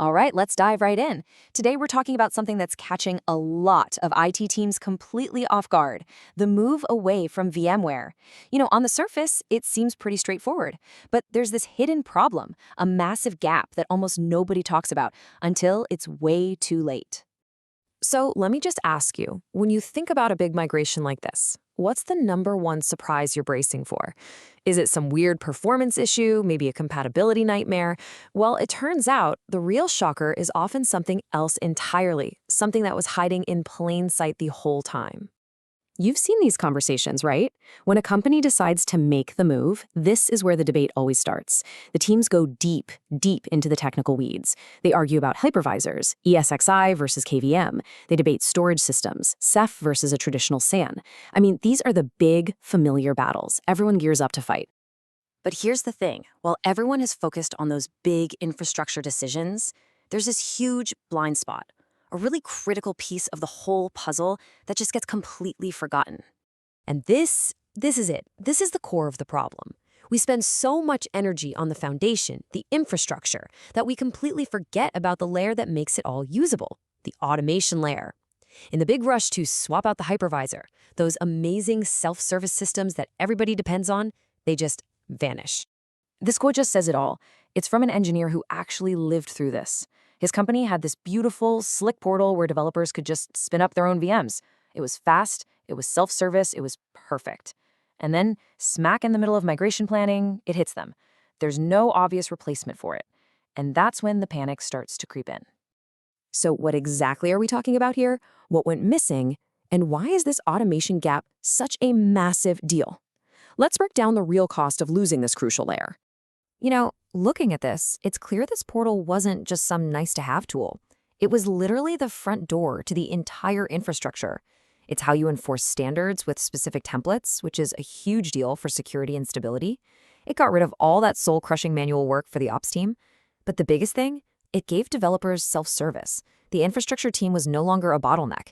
All right, let's dive right in. Today, we're talking about something that's catching a lot of IT teams completely off guard, the move away from VMware. On the surface, it seems pretty straightforward, but there's this hidden problem, a massive gap that almost nobody talks about until it's way too late. So let me just ask you, when you think about a big migration like this, what's the number one surprise you're bracing for? Is it some weird performance issue, maybe a compatibility nightmare? Well, it turns out the real shocker is often something else entirely, something that was hiding in plain sight the whole time. You've seen these conversations, right? When a company decides to make the move, this is where the debate always starts. The teams go deep, deep into the technical weeds. They argue about hypervisors, ESXi versus KVM. They debate storage systems, Ceph versus a traditional SAN. I mean, these are the big, familiar battles everyone gears up to fight. But here's the thing, while everyone is focused on those big infrastructure decisions, there's this huge blind spot, a really critical piece of the whole puzzle that just gets completely forgotten. And this is it. This is the core of the problem. We spend so much energy on the foundation, the infrastructure, that we completely forget about the layer that makes it all usable, the automation layer. In the big rush to swap out the hypervisor, those amazing self-service systems that everybody depends on, they just vanish. This quote just says it all. It's from an engineer who actually lived through this. His company had this beautiful, slick portal where developers could just spin up their own VMs. It was fast, it was self-service, it was perfect. And then, smack in the middle of migration planning, it hits them. There's no obvious replacement for it. And that's when the panic starts to creep in. So what exactly are we talking about here? What went missing? And why is this automation gap such a massive deal? Let's break down the real cost of losing this crucial layer. Looking at this, it's clear this portal wasn't just some nice-to-have tool. It was literally the front door to the entire infrastructure. It's how you enforce standards with specific templates, which is a huge deal for security and stability. It got rid of all that soul-crushing manual work for the ops team. But the biggest thing, it gave developers self-service. The infrastructure team was no longer a bottleneck.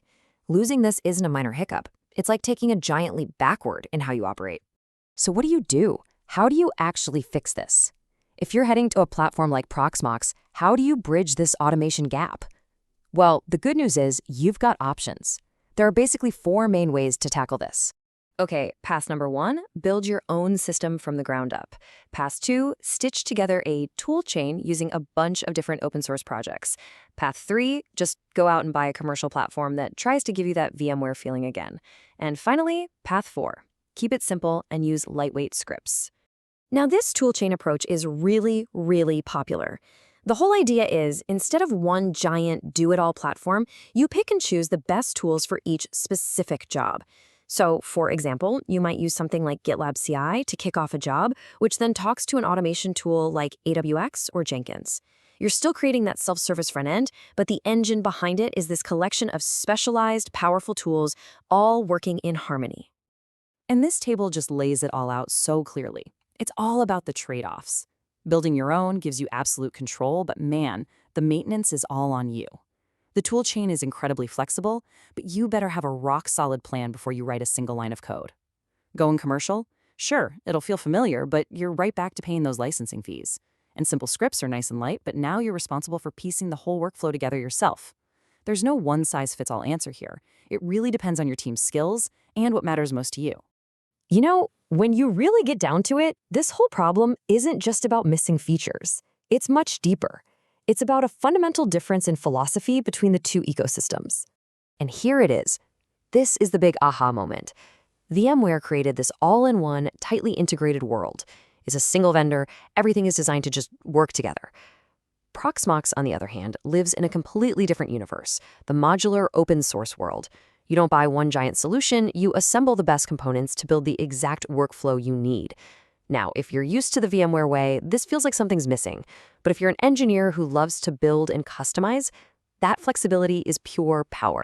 Losing this isn't a minor hiccup. It's like taking a giant leap backward in how you operate. So what do? How do you actually fix this? If you're heading to a platform like Proxmox, how do you bridge this automation gap? Well, the good news is you've got options. There are basically 4 main ways to tackle this. Okay, path number 1, build your own system from the ground up. Path 2, stitch together a tool chain using a bunch of different open source projects. Path 3, just go out and buy a commercial platform that tries to give you that VMware feeling again. And finally, path 4, keep it simple and use lightweight scripts. Now, this toolchain approach is really, really popular. The whole idea is, instead of one giant do-it-all platform, you pick and choose the best tools for each specific job. So, for example, you might use something like GitLab CI to kick off a job, which then talks to an automation tool like AWX or Jenkins. You're still creating that self-service front end, but the engine behind it is this collection of specialized, powerful tools, all working in harmony. And this table just lays it all out so clearly. It's all about the trade-offs. Building your own gives you absolute control, but man, the maintenance is all on you. The tool chain is incredibly flexible, but you better have a rock-solid plan before you write a single line of code. Going commercial? Sure, it'll feel familiar, but you're right back to paying those licensing fees. And simple scripts are nice and light, but now you're responsible for piecing the whole workflow together yourself. There's no one-size-fits-all answer here. It really depends on your team's skills and what matters most to you. When you really get down to it, this whole problem isn't just about missing features. It's much deeper. It's about a fundamental difference in philosophy between the two ecosystems. And here it is. This is the big aha moment. VMware created this all-in-one, tightly integrated world. It's a single vendor. Everything is designed to just work together. Proxmox, on the other hand, lives in a completely different universe, the modular open source world. You don't buy one giant solution, you assemble the best components to build the exact workflow you need. Now, if you're used to the VMware way, this feels like something's missing. But if you're an engineer who loves to build and customize, that flexibility is pure power.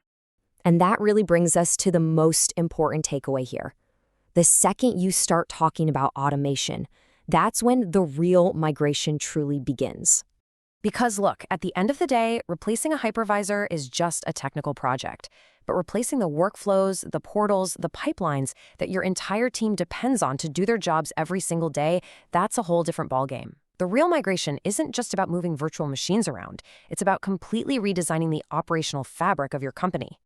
And that really brings us to the most important takeaway here. The second you start talking about automation, that's when the real migration truly begins. Because look, at the end of the day, replacing a hypervisor is just a technical project. But replacing the workflows, the portals, the pipelines that your entire team depends on to do their jobs every single day, that's a whole different ballgame. The real migration isn't just about moving virtual machines around. It's about completely redesigning the operational fabric of your company.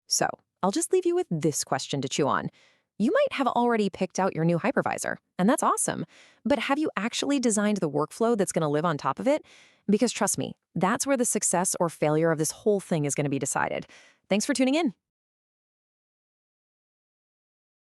So, I'll just leave you with this question to chew on. You might have already picked out your new hypervisor, and that's awesome. But have you actually designed the workflow that's going to live on top of it? Because trust me, that's where the success or failure of this whole thing is going to be decided. Thanks for tuning in.